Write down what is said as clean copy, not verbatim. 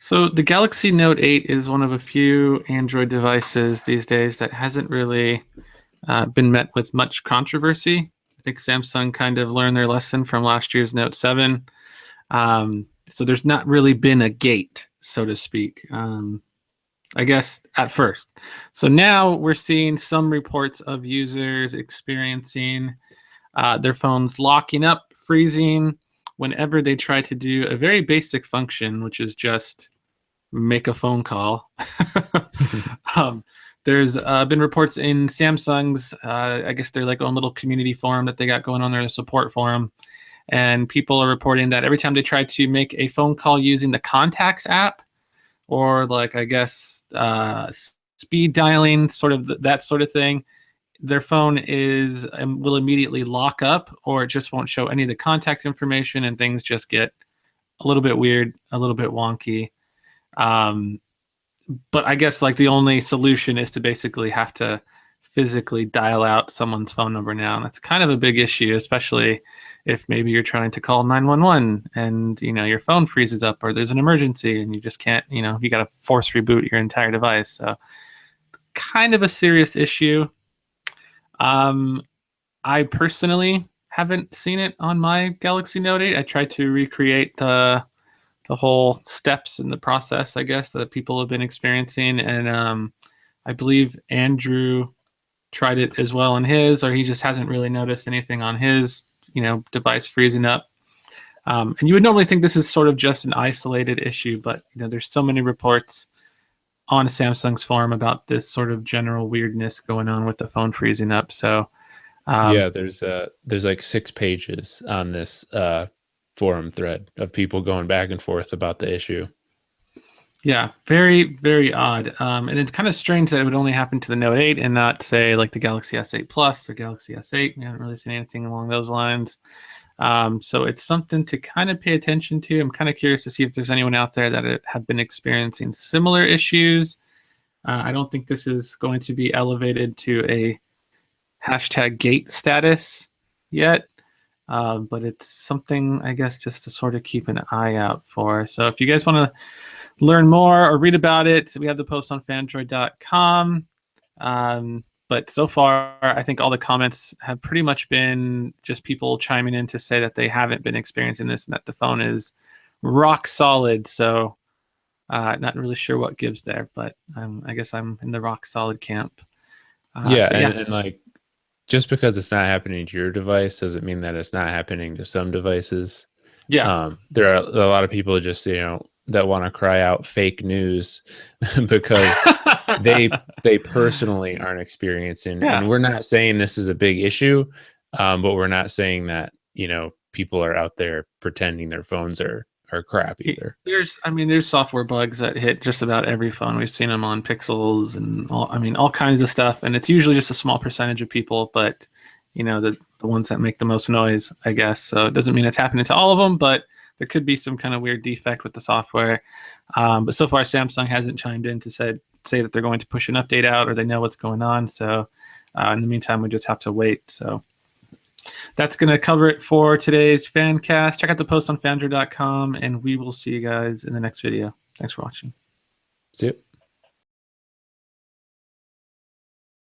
So the Galaxy Note 8 is one of a few Android devices these days that hasn't really been met with much controversy. I think Samsung kind of learned their lesson from last year's Note 7. So there's not really been a gate, so to speak, I guess at first. So now we're seeing some reports of users experiencing their phones locking up, freezing, whenever they try to do a very basic function, which is just make a phone call. um, there's been reports in Samsung's, I guess they're like own little community forum that they got going on there, a support forum. And people are reporting that every time they try to make a phone call using the contacts app or like, I guess, speed dialing, sort of that sort of thing, their phone will immediately lock up or it just won't show any of the contact information and things just get a little bit weird, a little bit wonky. Um, but I guess like the only solution is to basically have to physically dial out someone's phone number now. And that's kind of a big issue, especially if maybe you're trying to call 911 and your phone freezes up or there's an emergency and you just can't, you got to force reboot your entire device. So kind of a serious issue. I personally haven't seen it on my Galaxy Note 8. I tried to recreate the whole steps in the process, I guess, that people have been experiencing. And I believe Andrew tried it as well on his, or he just hasn't really noticed anything on his, device freezing up. And you would normally think this is sort of just an isolated issue, but there's so many reports on Samsung's forum about this sort of general weirdness going on with the phone freezing up. So Yeah, there's like 6 pages on this forum thread of people going back and forth about the issue. yeah, very, very odd. And it's kind of strange that it would only happen to the Note 8 and not say like the Galaxy S8 Plus or Galaxy S8. We haven't really seen anything along those lines. So it's something to kind of pay attention to. I'm kind of curious to see if there's anyone out there that have been experiencing similar issues. I don't think this is going to be elevated to a hashtag gate status yet. But it's something, I guess, just to sort of keep an eye out for. So if you guys want to learn more or read about it, we have the post on Phandroid.com. But so far, I think all the comments have pretty much been just people chiming in to say that they haven't been experiencing this and that the phone is rock solid. So not really sure what gives there, but I guess I'm in the rock solid camp. Yeah, Yeah, and like just because it's not happening to your device doesn't mean that it's not happening to some devices. yeah. There are a lot of people just that want to cry out fake news because they personally aren't experiencing. Yeah. And we're not saying this is a big issue, but we're not saying that people are out there pretending their phones are crap either. There's software bugs that hit just about every phone. We've seen them on Pixels and all kinds of stuff. And it's usually just a small percentage of people, but the ones that make the most noise, I guess. So it doesn't mean it's happening to all of them, but there could be some kind of weird defect with the software. But so far, Samsung hasn't chimed in to say that they're going to push an update out or they know what's going on. So in the meantime, we just have to wait. So that's going to cover it for today's Fancast. Check out the post on Phandroid.com, and we will see you guys in the next video. Thanks for watching. See you.